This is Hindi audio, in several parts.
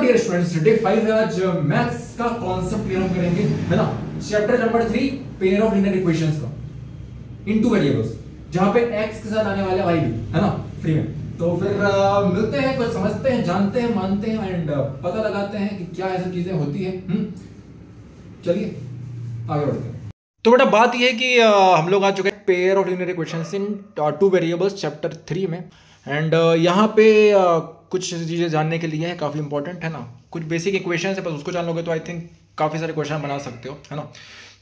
डियर स्टूडेंट्स, डे 5 है आज। मैथ्स का कॉन्सेप्ट क्लियर हम करेंगे, है ना। Chapter number 3, pair of linear equations का इन टू वेरिएबल्स, जहां पे x के साथ आने वाला y भी, है ना, फ्री में। तो फिर मिलते हैं, कुछ समझते हैं, जानते हैं, मानते हैं एंड पता लगाते हैं कि क्या ऐसी चीजें होती है। चलिए आगे बढ़ते हैं। तो बेटा बात यह है कि हम लोग आ चुके हैं pair of linear equations in two variables chapter 3 में। एंड यहाँ पे कुछ चीज़ें जानने के लिए है, काफ़ी इंपॉर्टेंट है ना। कुछ बेसिक इक्वेशंस है, बस उसको जान लोगे तो आई थिंक काफ़ी सारे क्वेश्चन बना सकते हो, है ना।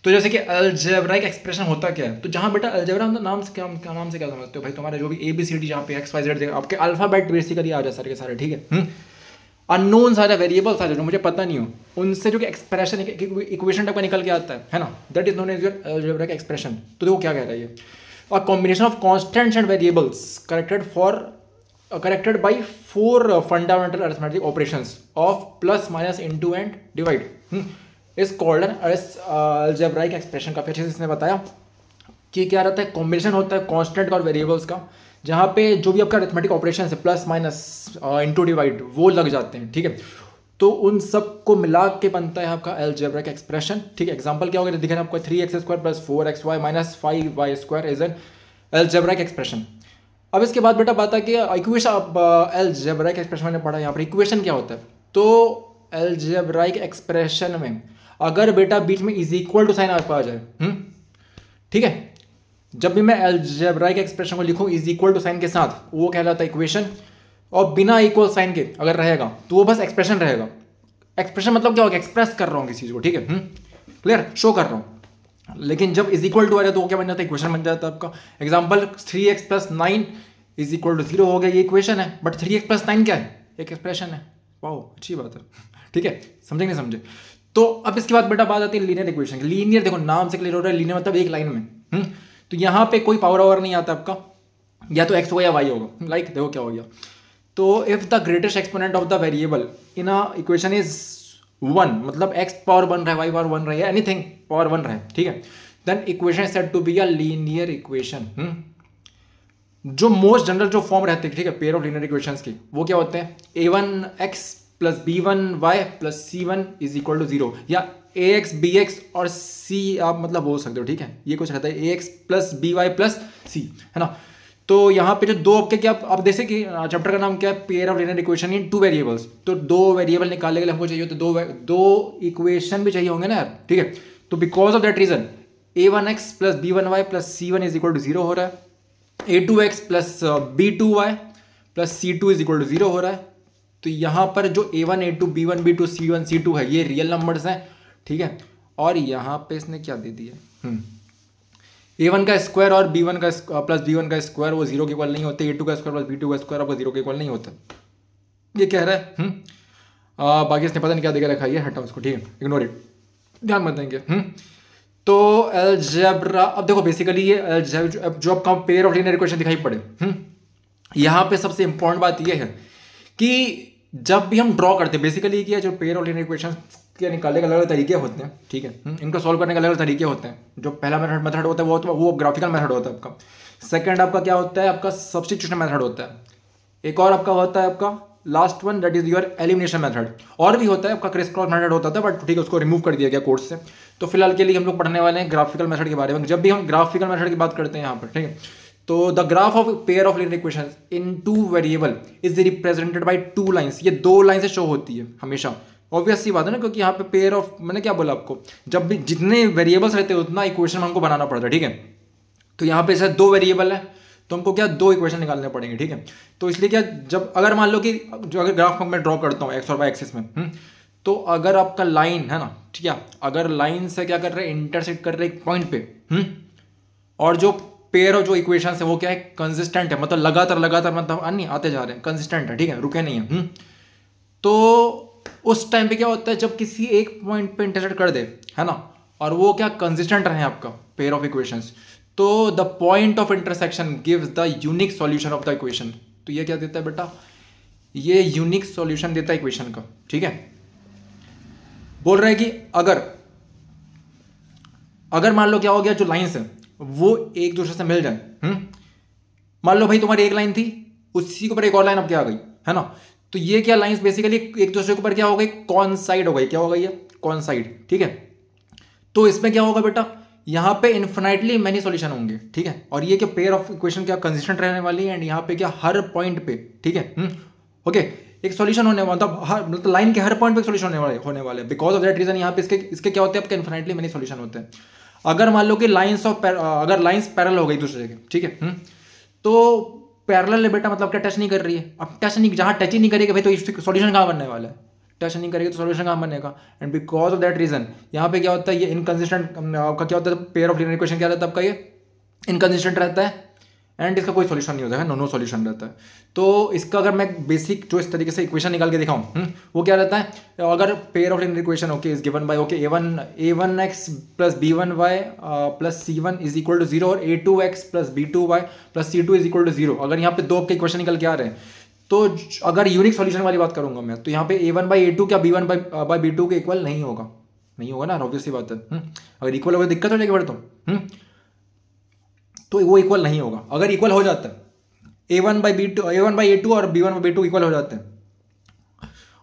तो जैसे कि अलजेब्राइक एक्सप्रेशन होता क्या है, तो जहाँ बेटा अलजेब्रा मतलब नाम से क्या नाम से क्या समझते हो भाई, तुम्हारे जो भी ABCD जहाँ पे XYZ आपके अल्फाबेट बेसिकली आ जाए सारे के सारे, ठीक है। अननोन सारे वेरिएबल्स आ जाए जो मुझे पता नहीं हो, उनसे जो कि एक्सप्रेशन इक्वेशन टाइप का निकल के आता है ना, that is known as your algebraic expression. तो देखो क्या कह रहा है ये, a combination of constants and variables corrected by 4 fundamental arithmetic operations of plus, minus, into and divide is called an algebraic expression। काफी अच्छे से इसने बताया कि क्या रहता है, कॉम्बिनेशन होता है कांस्टेंट और वेरिएबल्स का, जहाँ पे जो भी आपका अरिथमेटिक ऑपरेशन है प्लस माइनस इंटू डिवाइड वो लग जाते हैं, ठीक है। तो उन सब को मिला के बनता है आपका अलजेब्राइक एक्सप्रेशन, ठीक है। एग्जांपल क्या होगा, दिखे ना आपको 3x² + 4xy - 5y² is an algebraic expression. अब इसके बाद बेटा बात है कि इक्वेशन, अब अलजेब्राइक एक्सप्रेशन मैंने पढ़ा, यहाँ पर इक्वेशन क्या होता है। तो अलजेब्राइक एक्सप्रेशन में अगर बेटा बीच में इज इक्वल टू साइन आपको आ जाए, ठीक है, जब भी मैं अलजेब्राइक एक्सप्रेशन को लिखूं इज इक्वल टू साइन के साथ, वो कहलाता है इक्वेशन। और बिना इक्वल साइन के अगर रहेगा तो वो बस एक्सप्रेशन रहेगा। एक्सप्रेशन मतलब क्या होगा, एक्सप्रेस कर रहा हूं किसी चीज को, ठीक है, क्लियर, शो कर रहा हूं। लेकिन जब इज इक्वल टू आ जाए तो वो क्या बन जाता है, इक्वेशन बन जाता है आपका। Example 3x + 9 is equal to 0 हो गया, ये इक्वेशन है, बट 3x + 9 क्या है, एक एक्सप्रेशन है। वाह अच्छी बात है, ठीक है, समझे नहीं समझे। तो अब इसके बाद बेटा बात आती है लीनियर इक्वेशन की। लीनियर देखो नाम से क्लियर हो रहा है, लीनियर मतलब एक लाइन में। तो यहाँ पे कोई पावर ओवर नहीं आता आपका, या तो x होगा या y होगा। लाइक देखो क्या हो गया, तो if the greatest exponent of the variable in a equation is 1, मतलब x पावर 1 रहा है, y पावर 1 रहा है, एनीथिंग पावर 1 रहा है, ठीक है, then equation is said to be a linear equation. जो मोस्ट जनरल जो फॉर्म रहते हैं, ठीक है, पेयर ऑफ लीनियर इक्वेशंस की, वो क्या होते हैं, a1x + b1y + c1 is equal to 0, या ax bx और c आप मतलब बोल सकते हो, ठीक है। ये कुछ रहता है ax + by + c, है ना। तो यहाँ पे जो दो आपके क्या, आप जैसे कि चैप्टर का नाम क्या है, pair of linear equation in two variables. तो दो वेरिएबल निकालने के लिए हमको चाहिए होते दो इक्वेशन भी चाहिए होंगे ना यार, ठीक है। तो because of that reason a1x + b1y + c1 is equal to 0 हो रहा है, a2x + b2y + c2 is equal to 0 हो रहा है। तो यहाँ पर जो a1 a2 b1 b2 c1 c2 है, ये रियल नंबर्स हैं, ठीक है। और यहाँ पे इसने क्या दे दिया, a1 का स्क्वायर और b1 का + b1 का स्क्वायर वो 0 के इक्वल नहीं होते, a2 का स्क्वायर + b2 का स्क्वायर आपको 0 के इक्वल नहीं होता, ये कह रहा है। बाकी इसने पता नहीं क्या देकर रखा है, हटा उसको, ठीक है, इग्नोर इट, ध्यान मत देंगे। तो अलजेब्रा, अब देखो बेसिकली ये जो आपका पेयर ऑफ लीनियर इक्वेशन दिखाई पड़े, यहाँ पे सबसे इंपॉर्टेंट बात ये है कि जब भी हम ड्रॉ करते हैं, बेसिकली क्या, जो पेयर ऑफ लीनियर इक्वेशन के निकालने के अलग अलग तरीके होते हैं, ठीक है, इनको सॉल्व करने के अलग अलग तरीके होते हैं। जो पहला मेथड होता है वो ग्राफिकल मेथड होता है आपका। सेकंड आपका क्या होता है, आपका सब्स्टिट्यूशन मेथड होता है। एक और आपका होता है आपका last one, that is your elimination method. और भी होता है आपका क्रिस क्रॉस मेथड होता था, बट ठीक है उसको रिमूव कर दिया गया कोर्स से। तो फिलहाल के लिए हम लोग पढ़ने वाले हैं ग्राफिकल मेथड के बारे में। जब भी हम ग्राफिकल मेथड की बात करते हैं यहाँ पर, ठीक है, तो the graph of pair of linear equations in two variable is represented by 2 lines. ये 2 लाइन से शो होती है हमेशा, ऑब्वियस सी बात है ना, क्योंकि यहाँ पे पेयर ऑफ, मैंने क्या बोला आपको, जब भी जितने वेरिएबल्स रहते हैं उतना इक्वेशन हमको बनाना पड़ता है, ठीक है। तो यहाँ पे जैसे 2 वेरिएबल है तो हमको क्या 2 इक्वेशन निकालने पड़ेंगे, ठीक है। तो इसलिए क्या, जब अगर मान लो कि जो अगर ग्राफ मैं ड्रॉ करता हूँ एक्स और वाई एक्सिस में, तो अगर आपका लाइन है ना, ठीक है, अगर लाइन से क्या कर रहे हैं, इंटरसेक्ट कर रहे हैं एक पॉइंट पे, और जो पेयर ऑफ जो इक्वेशन है वो क्या है, कंसिस्टेंट है, मतलब लगातार मतलब नहीं आते जा रहे हैं, कंसिस्टेंट है, ठीक है, रुके नहीं है। तो उस टाइम पे क्या होता है, जब किसी एक पॉइंट पे इंटरसेक्ट कर दे, है ना, और वो क्या कंसिस्टेंट रहे आपका पेयर ऑफ इक्वेशंस, तो the point of intersection gives the unique solution of the equation. तो ये क्या देता है बेटा, ये यूनिक सॉल्यूशन देता है इक्वेशन का, ठीक है। बोल रहा है कि अगर मान लो क्या हो गया, जो लाइंस है वो एक दूसरे से मिल जाए, मान लो भाई तुम्हारी एक लाइन थी, उसी के ऊपर एक और लाइन अब क्या आ गई, है ना, तो ये क्या लाइंस बेसिकली एक दूसरे के ऊपर क्या हो गई, कॉन्साइड हो गई। क्या हो गई है, कॉन्साइड, ठीक है। तो इसमें क्या होगा बेटा, यहाँ पे इन्फिनाइटली मैनी सॉल्यूशन होंगे, ठीक है। और ये क्या पेयर ऑफ इक्वेशन क्या कंसिस्टेंट रहने वाली है, एंड यहाँ पे क्या हर पॉइंट पे, ठीक है, ओके, एक सॉल्यूशन होने वाला, मतलब लाइन के हर पॉइंट पे सॉल्यूशन होने वाले बिकॉज ऑफ दैट रीजन यहाँ पे इसके क्या होते हैं आपके, इन्फिनाइटली मैनी सॉल्यूशन होते हैं। अगर मान लो कि अगर लाइंस पैरेलल हो गई दूसरे के, ठीक है, तो पैरेलल है बेटा, मतलब क्या टच नहीं कर रही है। अब टच नहीं, जहां टच ही नहीं करेगी भाई तो सॉल्यूशन कहाँ बनने वाला है, टच नहीं करेगी तो सॉल्यूशन कहाँ बनेगा। And because of that reason यहाँ पे क्या होता है, ये इनकंसिस्टेंट आपका क्या होता है, पेयर ऑफ लीनियर इक्वेशन क्या रहता है आपका, ये इनकंसिस्टेंट रहता है एंड इसका कोई सॉल्यूशन नहीं होता है, नो सॉल्यूशन रहता है। तो इसका अगर मैं बेसिक जो इस तरीके से इक्वेशन निकाल के दिखाऊं, वो क्या रहता है, अगर pair of linear equation okay is given by okay a1x plus b1y plus c1 is equal to 0 और a2x plus b2y plus c2 is equal to 0। अगर यहाँ पे दो के इक्वेशन निकल के आ रहे हैं, तो अगर यूनिक सॉल्यूशन वाली बात करूंगा मैं, तो यहाँ पे a1/a2 क्या b1/b2 के इक्वल नहीं होगा, नहीं होगा ना, ऑब्वियस सी बात है। अगर इक्वल होगा दिक्कत हो जाएगी फिर तो वो इक्वल नहीं होगा। अगर इक्वल हो जाता है a1/a2 और b1/b2 इक्वल हो जाते हैं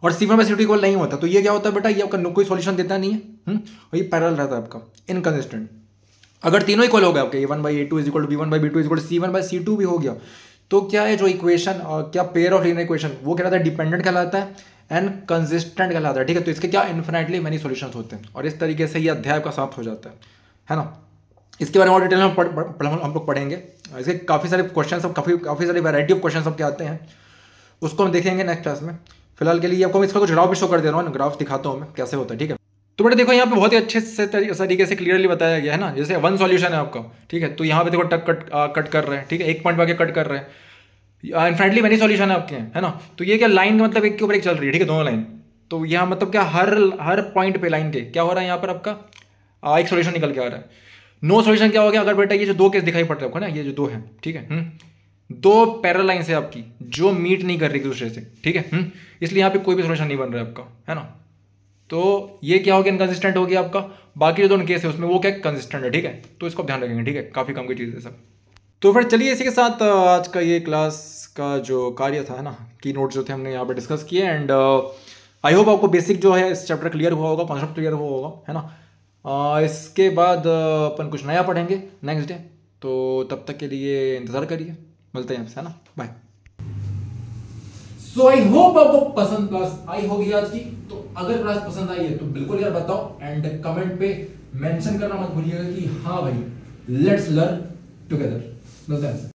और c1/c2 इक्वल नहीं होता, तो ये क्या होता है बेटा, ये आपका कोई सॉल्यूशन देता नहीं है, और ये पैरेलल रहता है आपका, इनकंसिस्टेंट। अगर तीनों इक्वल हो गए आपके a1/a2 is equal to b1/b2 is equal to c1/c2 भी हो गया, तो क्या है जो इक्वेशन, क्या पेयर ऑफ लीनियर इक्वेशन, वो क्या रहता है, डिपेंडेंट कहलाता है एंड कंसिस्टेंट कहलाता है, ठीक है। तो इसके क्या इन्फिनाइटली मेनी सॉल्यूशंस होते हैं, और इस तरीके से ये अध्याय का समाप्त हो जाता है ना। इसके बारे में और डिटेल में हम लोग पढ़ेंगे। इसके काफ़ी सारे क्वेश्चन सब काफ़ी सारी वैरायटी ऑफ क्वेश्चन सब के आते हैं, उसको हम देखेंगे नेक्स्ट क्लास में। फिलहाल के लिए आपको मैं इसका कुछ ग्राफ भी शो कर दे रहा हूँ, ग्राफ दिखाता हूँ मैं कैसे होता है, ठीक है। तो बेटा देखो यहाँ पे बहुत ही अच्छे से तरीके से क्लियरली बताया गया है ना। जैसे वन सॉल्यूशन है आपका, ठीक है, तो यहाँ पे देखो कट कर रहे हैं, ठीक है, एक पॉइंट पे आके कट कर रहे हैं, इनफिनिटली मैनी सॉल्यूशन है आपके, है ना। तो ये क्या लाइन का मतलब एक के ऊपर एक चल रही है, ठीक है, दोनों लाइन। तो यहाँ मतलब क्या हर पॉइंट पे लाइन के क्या हो रहा है, यहाँ पर आपका एक सॉल्यूशन निकल के आ रहा है। नो सॉल्यूशन क्या हो गया, अगर बेटा ये जो दो केस दिखाई पड़ रहे हो ना, ये जो दो है, ठीक है, दो पैरेलल लाइंस है आपकी जो मीट नहीं कर रही दूसरे से, ठीक है, इसलिए यहाँ पे कोई भी सॉल्यूशन नहीं बन रहा है आपका, है ना। तो ये क्या हो गया, इनकंसिस्टेंट हो गया आपका। बाकी जो दोनों केस है उसमें वो क्या कंसिस्टेंट है, ठीक है। तो इसको ध्यान रखेंगे, ठीक है, काफ़ी कम की चीज़ है सब। तो फिर चलिए इसी के साथ आज का ये क्लास का जो कार्य था, है ना, की नोट जो थे हमने यहाँ पे डिस्कस किए, एंड आई होप आपको बेसिक जो है इस चैप्टर क्लियर हुआ होगा, कॉन्सेप्ट क्लियर हुआ होगा, है ना। इसके बाद अपन कुछ नया पढ़ेंगे नेक्स्ट डे, तो तब तक के लिए इंतज़ार करिए, मिलते हैं आपसे, है ना, बाय। सो आई होप आपको पसंद क्लास आई होगी आज की। तो अगर क्लास पसंद आई है तो बिल्कुल यार बताओ, एंड कमेंट पे मेंशन करना मत भूलिएगा कि हाँ भाई लेट्स लर्न टुगेदर। मिलते हैं।